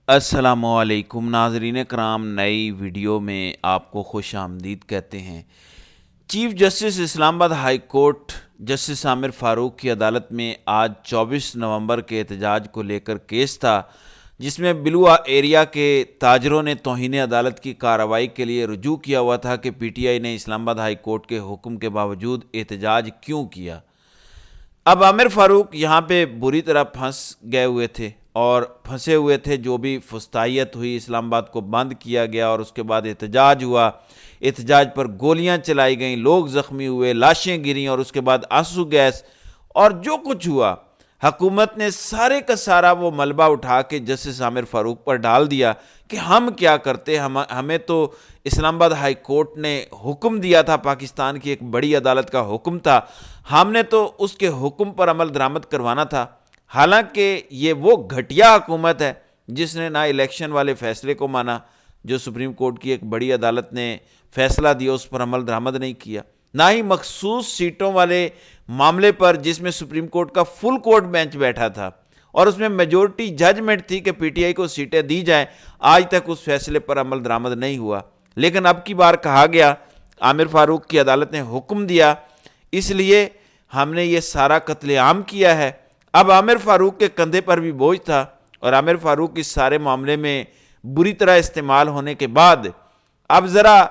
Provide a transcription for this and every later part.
السلام علیکم ناظرین کرام، نئی ویڈیو میں آپ کو خوش آمدید کہتے ہیں۔ چیف جسٹس اسلام آباد ہائی کورٹ جسٹس عامر فاروق کی عدالت میں آج 24 نومبر کے احتجاج کو لے کر کیس تھا، جس میں بلو ایریا کے تاجروں نے توہین عدالت کی کارروائی کے لیے رجوع کیا ہوا تھا کہ پی ٹی آئی نے اسلام آباد ہائی کورٹ کے حکم کے باوجود احتجاج کیوں کیا۔ اب عامر فاروق یہاں پہ بری طرح پھنس گئے ہوئے تھے اور پھنسے ہوئے تھے، جو بھی فستائیت ہوئی، اسلام آباد کو بند کیا گیا اور اس کے بعد احتجاج ہوا، احتجاج پر گولیاں چلائی گئیں، لوگ زخمی ہوئے، لاشیں گریں اور اس کے بعد آنسو گیس اور جو کچھ ہوا، حکومت نے سارے کا سارا وہ ملبہ اٹھا کے جسٹس عامر فاروق پر ڈال دیا کہ ہم کیا کرتے، ہمیں تو اسلام آباد ہائی کورٹ نے حکم دیا تھا، پاکستان کی ایک بڑی عدالت کا حکم تھا، ہم نے تو اس کے حکم پر عمل درآمد کروانا تھا۔ حالانکہ یہ وہ گھٹیا حکومت ہے جس نے نہ الیکشن والے فیصلے کو مانا، جو سپریم کورٹ کی ایک بڑی عدالت نے فیصلہ دیا اس پر عمل درآمد نہیں کیا، نہ ہی مخصوص سیٹوں والے معاملے پر جس میں سپریم کورٹ کا فل کورٹ بینچ بیٹھا تھا اور اس میں میجورٹی ججمنٹ تھی کہ پی ٹی آئی کو سیٹیں دی جائیں، آج تک اس فیصلے پر عمل درآمد نہیں ہوا۔ لیکن اب کی بار کہا گیا، عامر فاروق کی عدالت نے حکم دیا، اس لیے ہم نے یہ سارا قتل عام کیا ہے۔ اب عامر فاروق کے کندھے پر بھی بوجھ تھا اور عامر فاروق اس سارے معاملے میں بری طرح استعمال ہونے کے بعد اب ذرا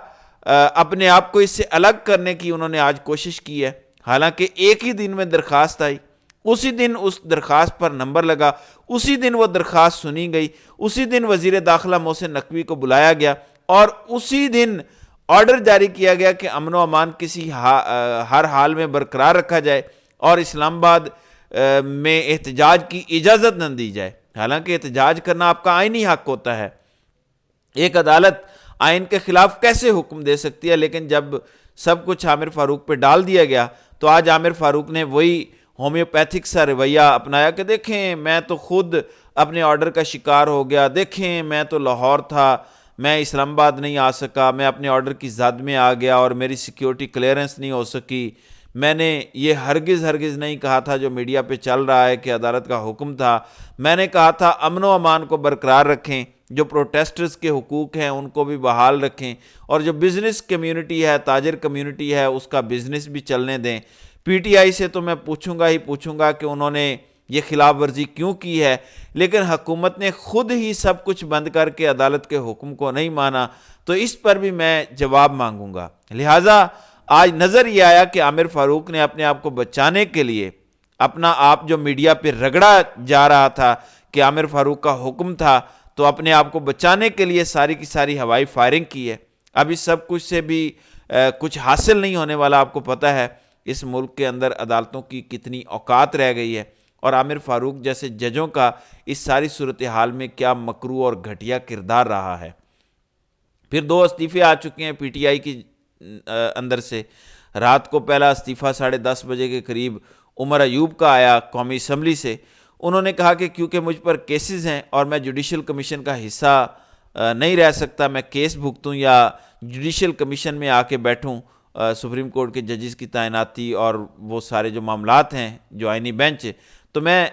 اپنے آپ کو اس سے الگ کرنے کی انہوں نے آج کوشش کی ہے۔ حالانکہ ایک ہی دن میں درخواست آئی، اسی دن اس درخواست پر نمبر لگا، اسی دن وہ درخواست سنی گئی، اسی دن وزیر داخلہ محسن نقوی کو بلایا گیا اور اسی دن آرڈر جاری کیا گیا کہ امن و امان کسی ہر حال میں برقرار رکھا جائے اور اسلام آباد میں احتجاج کی اجازت نہ دی جائے۔ حالانکہ احتجاج کرنا آپ کا آئینی حق ہوتا ہے، ایک عدالت آئین کے خلاف کیسے حکم دے سکتی ہے؟ لیکن جب سب کچھ عامر فاروق پہ ڈال دیا گیا تو آج عامر فاروق نے وہی ہومیوپیتھک سا رویہ اپنایا کہ دیکھیں میں تو خود اپنے آرڈر کا شکار ہو گیا، دیکھیں میں تو لاہور تھا، میں اسلام آباد نہیں آ سکا، میں اپنے آرڈر کی زد میں آ گیا اور میری سیکیورٹی کلیئرنس نہیں ہو سکی، میں نے یہ ہرگز نہیں کہا تھا جو میڈیا پہ چل رہا ہے کہ عدالت کا حکم تھا، میں نے کہا تھا امن و امان کو برقرار رکھیں، جو پروٹیسٹرز کے حقوق ہیں ان کو بھی بحال رکھیں اور جو بزنس کمیونٹی ہے، تاجر کمیونٹی ہے، اس کا بزنس بھی چلنے دیں۔ پی ٹی آئی سے تو میں پوچھوں گا کہ انہوں نے یہ خلاف ورزی کیوں کی ہے، لیکن حکومت نے خود ہی سب کچھ بند کر کے عدالت کے حکم کو نہیں مانا، تو اس پر بھی میں جواب مانگوں گا۔ لہٰذا آج نظر یہ آیا کہ عامر فاروق نے اپنے آپ کو بچانے کے لیے اپنا آپ جو میڈیا پہ رگڑا جا رہا تھا کہ عامر فاروق کا حکم تھا، تو اپنے آپ کو بچانے کے لیے ساری کی ساری ہوائی فائرنگ کی ہے۔ اب اس سب کچھ سے بھی کچھ حاصل نہیں ہونے والا، آپ کو پتہ ہے اس ملک کے اندر عدالتوں کی کتنی اوقات رہ گئی ہے اور عامر فاروق جیسے ججوں کا اس ساری صورتحال میں کیا مکروہ اور گھٹیا کردار رہا ہے۔ پھر 2 استعفے آ چکے ہیں پی ٹی آئی کی اندر سے۔ رات کو پہلا استعفیٰ 10:30 بجے کے قریب عمر ایوب کا آیا قومی اسمبلی سے۔ انہوں نے کہا کہ کیونکہ مجھ پر کیسز ہیں اور میں جوڈیشل کمیشن کا حصہ نہیں رہ سکتا، میں کیس بھگتوں یا جوڈیشل کمیشن میں آ کے بیٹھوں، سپریم کورٹ کے ججز کی تعیناتی اور وہ سارے جو معاملات ہیں جو آئینی بینچ، تو میں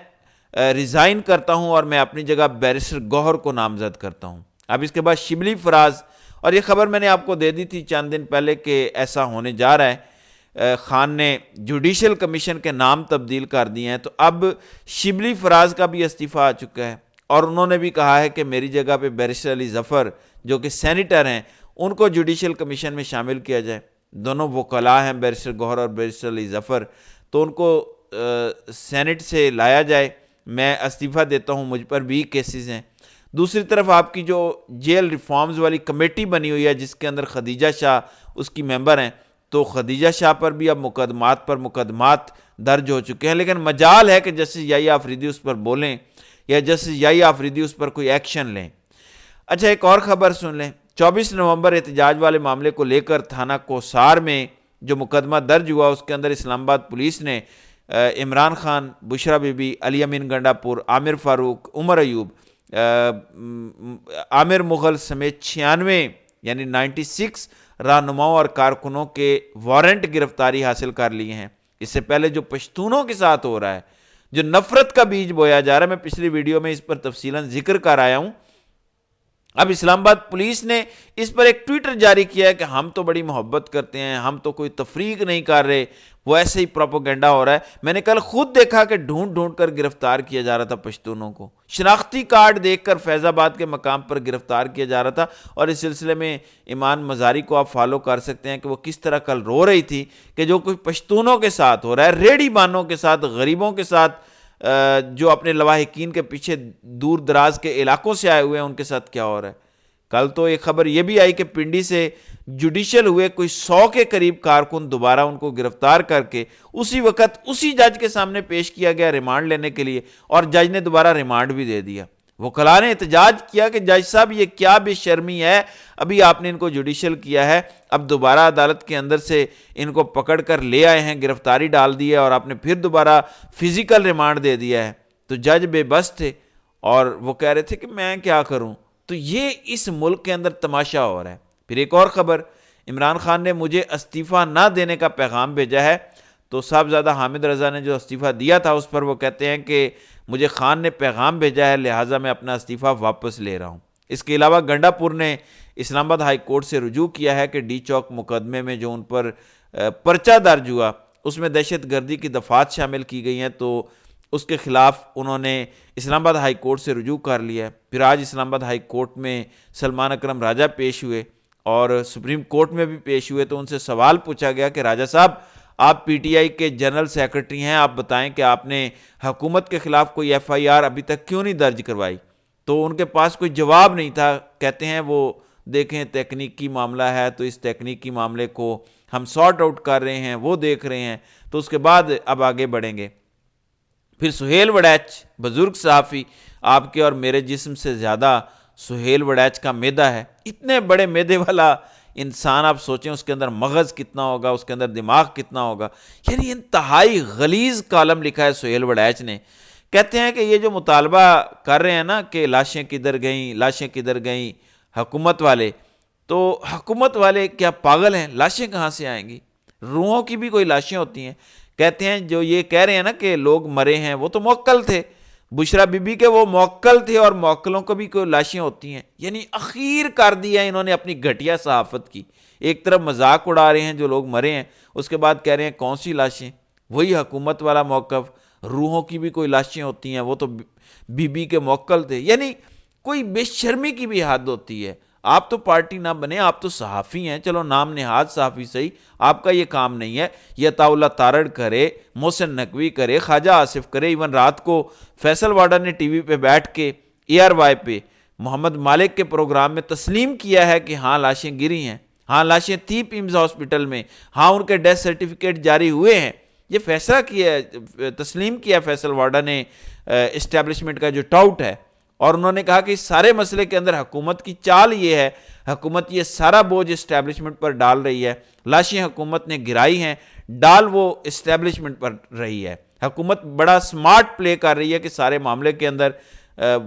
ریزائن کرتا ہوں اور میں اپنی جگہ بیرسٹر گوہر کو نامزد کرتا ہوں۔ اب اس کے بعد شبلی فراز، اور یہ خبر میں نے آپ کو دے دی تھی چند دن پہلے کہ ایسا ہونے جا رہا ہے، خان نے جوڈیشل کمیشن کے نام تبدیل کر دیے ہیں، تو اب شبلی فراز کا بھی استعفیٰ آ چکا ہے اور انہوں نے بھی کہا ہے کہ میری جگہ پہ بیرسٹر علی ظفر جو کہ سینیٹر ہیں ان کو جوڈیشل کمیشن میں شامل کیا جائے۔ دونوں وکلاء ہیں، بیرسٹر گوہر اور بیرسٹر علی ظفر، تو ان کو سینٹ سے لایا جائے۔ میں استعفیٰ دیتا ہوں، مجھ پر بھی کیسز ہیں۔ دوسری طرف آپ کی جو جیل ریفارمز والی کمیٹی بنی ہوئی ہے جس کے اندر خدیجہ شاہ اس کی ممبر ہیں، تو خدیجہ شاہ پر بھی اب مقدمات پر مقدمات درج ہو چکے ہیں، لیکن مجال ہے کہ جسٹس یحییٰ آفریدی اس پر بولیں یا جسٹس یحییٰ آفریدی اس پر کوئی ایکشن لیں۔ اچھا، ایک اور خبر سن لیں۔ 24 نومبر احتجاج والے معاملے کو لے کر تھانہ کوسار میں جو مقدمہ درج ہوا اس کے اندر اسلام آباد پولیس نے عمران خان، بشرا بی بی، علی امین گنڈا پور، عامر فاروق، عمر ایوب، عامر مغل سمیت 96 یعنی 96 رہنماؤں اور کارکنوں کے وارنٹ گرفتاری حاصل کر لیے ہیں۔ اس سے پہلے جو پشتونوں کے ساتھ ہو رہا ہے، جو نفرت کا بیج بویا جا رہا ہے، میں پچھلی ویڈیو میں اس پر تفصیلاً ذکر کر آیا ہوں اب اسلام آباد پولیس نے اس پر ایک ٹویٹر جاری کیا ہے کہ ہم تو بڑی محبت کرتے ہیں، ہم تو کوئی تفریق نہیں کر رہے، وہ ایسے ہی پروپیگنڈا ہو رہا ہے۔ میں نے کل خود دیکھا کہ ڈھونڈ ڈھونڈ کر گرفتار کیا جا رہا تھا پشتونوں کو، شناختی کارڈ دیکھ کر فیض آباد کے مقام پر گرفتار کیا جا رہا تھا۔ اور اس سلسلے میں ایمان مزاری کو آپ فالو کر سکتے ہیں کہ وہ کس طرح کل رو رہی تھی کہ جو کچھ پشتونوں کے ساتھ ہو رہا ہے، ریڑھی بانوں کے ساتھ، غریبوں کے ساتھ، جو اپنے لواحقین کے پیچھے دور دراز کے علاقوں سے آئے ہوئے ہیں، ان کے ساتھ کیا ہو رہا ہے۔ کل تو ایک خبر یہ بھی آئی کہ پنڈی سے جوڈیشل ہوئے کوئی 100 کے قریب کارکن دوبارہ ان کو گرفتار کر کے اسی وقت اسی جج کے سامنے پیش کیا گیا ریمانڈ لینے کے لیے، اور جج نے دوبارہ ریمانڈ بھی دے دیا۔ وکلاء نے احتجاج کیا کہ جج صاحب یہ کیا بے شرمی ہے، ابھی آپ نے ان کو جوڈیشل کیا ہے، اب دوبارہ عدالت کے اندر سے ان کو پکڑ کر لے آئے ہیں، گرفتاری ڈال دی ہے، اور آپ نے پھر دوبارہ فزیکل ریمانڈ دے دیا ہے۔ تو جج بے بس تھے اور وہ کہہ رہے تھے کہ میں کیا کروں۔ تو یہ اس ملک کے اندر تماشا ہو رہا ہے۔ پھر ایک اور خبر، عمران خان نے مجھے استعفیٰ نہ دینے کا پیغام بھیجا ہے۔ تو صاحبزادہ حامد رضا نے جو استعفیٰ دیا تھا اس پر وہ کہتے ہیں کہ مجھے خان نے پیغام بھیجا ہے، لہٰذا میں اپنا استعفیٰ واپس لے رہا ہوں۔ اس کے علاوہ گنڈا پور نے اسلام آباد ہائی کورٹ سے رجوع کیا ہے کہ ڈی چوک مقدمے میں جو ان پر پرچہ درج ہوا اس میں دہشت گردی کی دفعات شامل کی گئی ہیں، تو اس کے خلاف انہوں نے اسلام آباد ہائی کورٹ سے رجوع کر لیا ہے۔ پھر آج اسلام آباد ہائی کورٹ میں سلمان اکرم راجہ پیش ہوئے اور سپریم کورٹ میں بھی پیش ہوئے، تو ان سے سوال پوچھا گیا کہ راجہ صاحب آپ پی ٹی آئی کے جنرل سیکرٹری ہیں، آپ بتائیں کہ آپ نے حکومت کے خلاف کوئی ایف آئی آر ابھی تک کیوں نہیں درج کروائی؟ تو ان کے پاس کوئی جواب نہیں تھا۔ کہتے ہیں وہ دیکھیں تکنیکی معاملہ ہے، تو اس تکنیکی معاملے کو ہم سارٹ آؤٹ کر رہے ہیں، وہ دیکھ رہے ہیں، تو اس کے بعد اب آگے بڑھیں گے۔ پھر سہیل وڑیچ بزرگ صحافی، آپ کے اور میرے جسم سے زیادہ سہیل وڑیچ کا میدا ہے، اتنے بڑے میدے والا انسان، آپ سوچیں اس کے اندر مغز کتنا ہوگا، اس کے اندر دماغ کتنا ہوگا۔ یعنی انتہائی غلیظ کالم لکھا ہے سہیل وڑیچ نے۔ کہتے ہیں کہ یہ جو مطالبہ کر رہے ہیں نا کہ لاشیں کدھر گئیں، لاشیں کدھر گئیں، حکومت والے، تو حکومت والے کیا پاگل ہیں؟ لاشیں کہاں سے آئیں گی؟ روحوں کی بھی کوئی لاشیں ہوتی ہیں۔ کہتے ہیں جو یہ کہہ رہے ہیں نا کہ لوگ مرے ہیں، وہ تو موکل تھے، بشرا بی بی کے وہ موکل تھے، اور موکلوں کو بھی کوئی لاشیں ہوتی ہیں۔ یعنی اخیر کر دیا انہوں نے اپنی گھٹیا صحافت کی۔ ایک طرف مذاق اڑا رہے ہیں جو لوگ مرے ہیں، اس کے بعد کہہ رہے ہیں کون سی لاشیں؟ وہی حکومت والا موقف، روحوں کی بھی کوئی لاشیں ہوتی ہیں، وہ تو بی بی کے موکل تھے۔ یعنی کوئی بے شرمی کی بھی حد ہوتی ہے۔ آپ تو پارٹی نہ بنے، آپ تو صحافی ہیں، چلو نام نہاد صحافی صحیح، آپ کا یہ کام نہیں ہے۔ یہ عطا اللہ تارڑ کرے، محسن نقوی کرے، خواجہ آصف کرے، ایون رات کو فیصل واڈا نے ٹی وی پہ بیٹھ کے اے آر وائی پہ محمد مالک کے پروگرام میں تسلیم کیا ہے کہ ہاں لاشیں گری ہیں، ہاں لاشیں تھی پیمز ہاسپٹل میں، ہاں ان کے ڈیتھ سرٹیفکیٹ جاری ہوئے ہیں۔ یہ فیصلہ کیا ہے، تسلیم کیا فیصل واڈا نے اسٹیبلشمنٹ کا جو ٹاؤٹ ہے، اور انہوں نے کہا کہ اس سارے مسئلے کے اندر حکومت کی چال یہ ہے، حکومت یہ سارا بوجھ اسٹیبلشمنٹ پر ڈال رہی ہے، لاشیں حکومت نے گرائی ہیں، ڈال وہ اسٹیبلشمنٹ پر رہی ہے۔ حکومت بڑا سمارٹ پلے کر رہی ہے کہ سارے معاملے کے اندر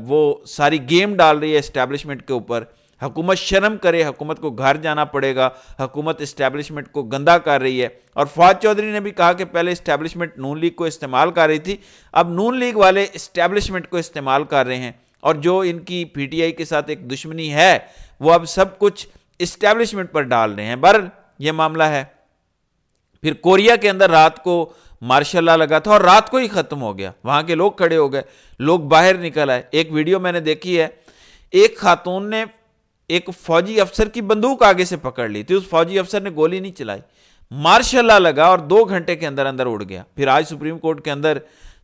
وہ ساری گیم ڈال رہی ہے اسٹیبلشمنٹ کے اوپر۔ حکومت شرم کرے، حکومت کو گھر جانا پڑے گا، حکومت اسٹیبلشمنٹ کو گندا کر رہی ہے۔ اور فواد چودھری نے بھی کہا کہ پہلے اسٹیبلشمنٹ نون لیگ کو استعمال کر رہی تھی، اب نون لیگ والے اسٹیبلشمنٹ کو استعمال کر رہے ہیں، اور جو ان کی پی ٹی آئی کے ساتھ ایک دشمنی ہے وہ اب سب کچھ اسٹیبلشمنٹ پر ڈال رہے ہیں۔ بہرحال یہ معاملہ ہے۔ پھر کوریا کے اندر رات کو مارشل لا لگا تھا اور رات کو ہی ختم ہو گیا، وہاں کے لوگ کھڑے ہو گئے، لوگ باہر نکل آئے۔ ایک ویڈیو میں نے دیکھی ہے، ایک خاتون نے ایک فوجی افسر کی بندوق آگے سے پکڑ لی تھی، اس فوجی افسر نے گولی نہیں چلائی، مارشل لا لگا اور 2 گھنٹے کے اندر اندر اڑ گیا۔ پھر آج سپریم کورٹ کے اندر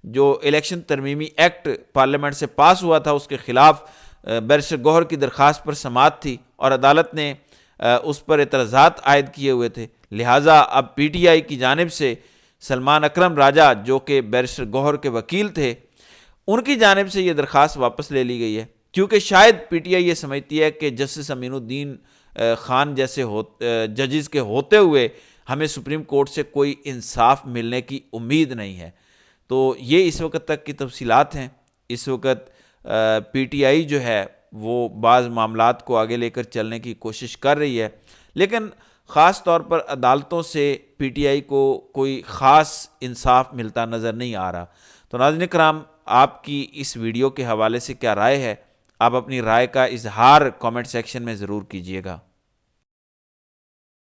جو الیکشن ترمیمی ایکٹ پارلیمنٹ سے پاس ہوا تھا، اس کے خلاف بیرسٹر گوہر کی درخواست پر سماعت تھی، اور عدالت نے اس پر اعتراضات عائد کیے ہوئے تھے، لہٰذا اب پی ٹی آئی کی جانب سے سلمان اکرم راجہ جو کہ بیرسٹر گوہر کے وکیل تھے، ان کی جانب سے یہ درخواست واپس لے لی گئی ہے، کیونکہ شاید پی ٹی آئی یہ سمجھتی ہے کہ جسٹس امین الدین خان جیسے ججز کے ہوتے ہوئے ہمیں سپریم کورٹ سے کوئی انصاف ملنے کی امید نہیں ہے۔ تو یہ اس وقت تک کی تفصیلات ہیں۔ اس وقت پی ٹی آئی جو ہے وہ بعض معاملات کو آگے لے کر چلنے کی کوشش کر رہی ہے، لیکن خاص طور پر عدالتوں سے پی ٹی آئی کو کوئی خاص انصاف ملتا نظر نہیں آ رہا۔ تو ناظرین کرام، آپ کی اس ویڈیو کے حوالے سے کیا رائے ہے؟ آپ اپنی رائے کا اظہار کامنٹ سیکشن میں ضرور کیجیے گا۔